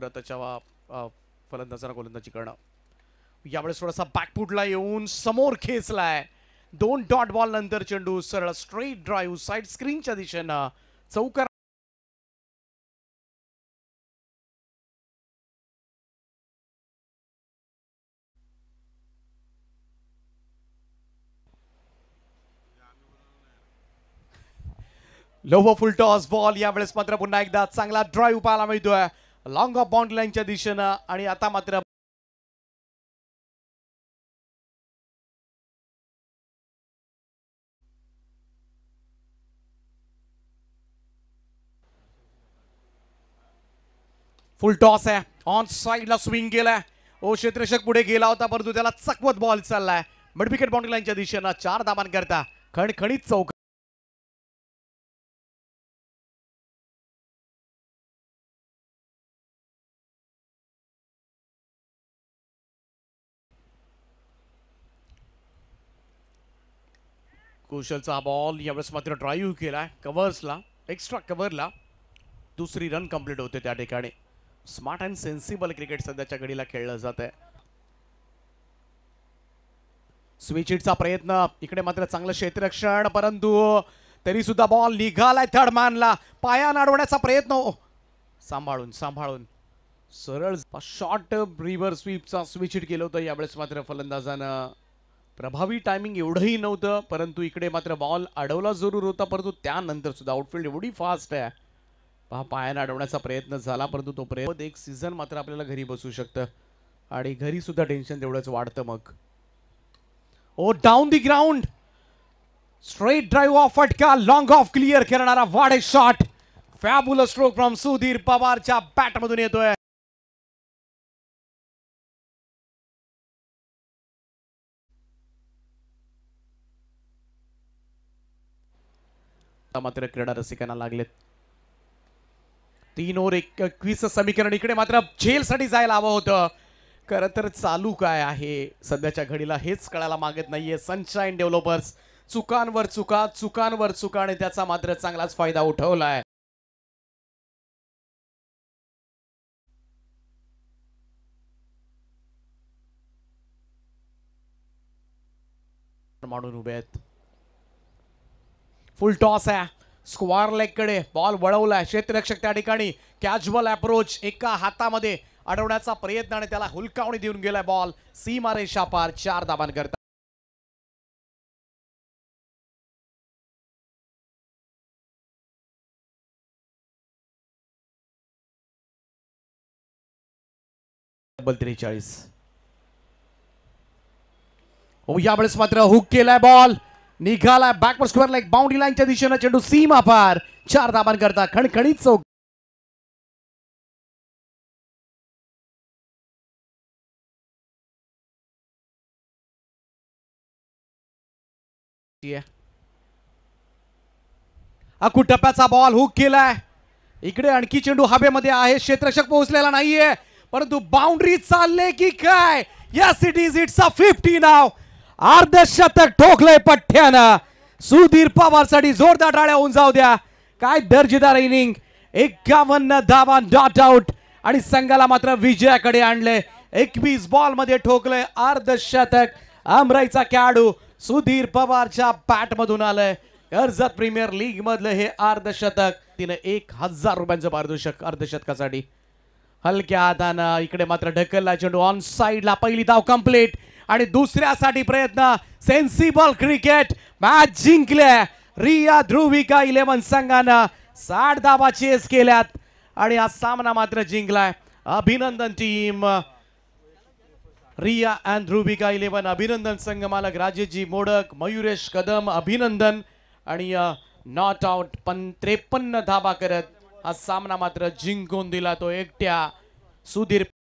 त्याच्या फलंदाजांना गोलंदाजी करणं. यावेळेस थोडासा बॅकफुटला येऊन समोर खेचलाय. 2 डॉट बॉल नंतर चेंडू सरळ स्ट्रेट ड्राईव्ह साइड स्क्रीनच्या दिशेनं चौकार. लोवर फुल टॉस बॉल. यावेळेस मात्र पुन्हा एकदा चांगला ड्राईव्ह पाहायला मिळतोय लॉंग ऑफ बाउंड्री लाईनच्या दिशेनं. आणि आता मात्र फुल टॉस आहे. ऑन साइडला स्विंग केलाय. क्षेत्ररक्षक पुढे गेला होता परंतु त्याला चकवत बॉल चाललाय मिड विकेट बाउंड्री लाईनच्या दिशेनं. 4 धावांकरता खणखणीत चौकार. कुशलचा बॉल यावेळेस मात्र ड्राईव्ह केलाय कव्हर्सला, एक्स्ट्रा कव्हरला. दुसरी रन कंप्लीट होते त्या ठिकाणी. स्मार्ट अँड सेन्सिबल क्रिकेट सध्याच्या घडीला खेळलं जात आहे. स्विच हिटचा प्रयत्न. इकडे मात्र चांगलं क्षेत्ररक्षण परंतु तरी सुद्धा बॉल निघालाय थर्ड मॅनला. पाया अडवण्याचा प्रयत्न. सांभाळून सांभाळून सरळ शॉर्ट रिव्हर स्वीपचा स्विच हिट केलं होतं. यावेळेस मात्र फलंदाजानं प्रभावी टायमिंग एवढंही नव्हतं परंतु इकडे मात्र बॉल अडवला जरूर होता परंतु त्यानंतर सुद्धा आउटफील्ड एवढी फास्ट आहे. पायाने अडवण्याचा प्रयत्न झाला परंतु तो प्रयत्न. एक सीझन मात्र आपल्याला घरी बसू शकतं आणि घरी सुद्धा टेन्शन तेवढंच वाढतं मग. Down the ground straight drive off फटका. लॉंग ऑफ क्लिअर करणारा वाडे shot. Fabulous stroke from Sudhir पवारच्या बॅटमधून येतोय. मात्र क्रीडा रसिकांना लागलेत 3 ओव्हर 21 समीकरण. इकडे मात्र झेलसाठी जायला हवं होतं. खरं तर चालू काय आहे सध्याच्या घडीला हेच कळायला मागत नाहीये. सनशाईन डेव्हलपर्स चुकांवर चुका चुकांवर चुका आणि त्याचा मात्र चांगलाच फायदा उठवलाय. म्हणून उभे आहेत. फुल टॉस आहे. स्क्वायर लेग कडे बॉल वळवलाय. क्षेत्ररक्षक त्या ठिकाणी कॅज्युअल अप्रोच एका हातामध्ये अडवण्याचा प्रयत्न आणि त्याला हुलकावणी देऊन गेलाय बॉल सीमा रेषा पार. 4 धावांकरता डबल 43. यावेळेस मात्र हुक केलाय बॉल निघालाय बॅकवर्ड स्क्वेअर लेग बाउंड्री लाईनच्या दिशेनं. चेंडू सीमा पार. 4 धावांकरता खणखणीत चौक. टप्प्याचा बॉल हुक केलाय. इकडे आणखी चेंडू हवेमध्ये आहे. क्षेत्ररक्षक पोहोचलेला नाहीये परंतु बाउंड्री चालले की काय. Yes it is. It's a 50 नाव. अर्धशतक ठोकलंय पठ्ठ्यानं. सुधीर पवारसाठी जोरदार टाळ्या होऊन जाऊ द्या. काय दर्जेदार इनिंग. 51 धावा डॉट आउट आणि संघाला मात्र विजयाकडे आणले. 21 बॉल मध्ये ठोकलंय अर्धशतक. अमराईचा खेळाडू सुधीर पवारच्या बॅट मधून आलंय. कर्जत प्रीमियर लीग मधलं हे अर्धशतक. तिने 1000 रुपयांचं पारितोषिक अर्धशतकासाठी. हलक्या हातानं इकडे मात्र ढकलला चेंडू ऑन साइडला. पहिली धाव कंप्लीट आणि दुसऱ्यासाठी प्रयत्न. Sensible cricket. मॅच जिंकले रिया ध्रुविका 11 संघानं. 60 धावा चेस केल्यात आणि हा सामना मात्र जिंकलाय. अभिनंदन टीम. रिया अँड ध्रुविका 11 अभिनंदन. संघ मालक राजेशजी मोडक, मयुरेश कदम अभिनंदन. आणि नॉट आउट 53 धावा करत हा सामना मात्र जिंकून दिला तो एकट्या सुधीर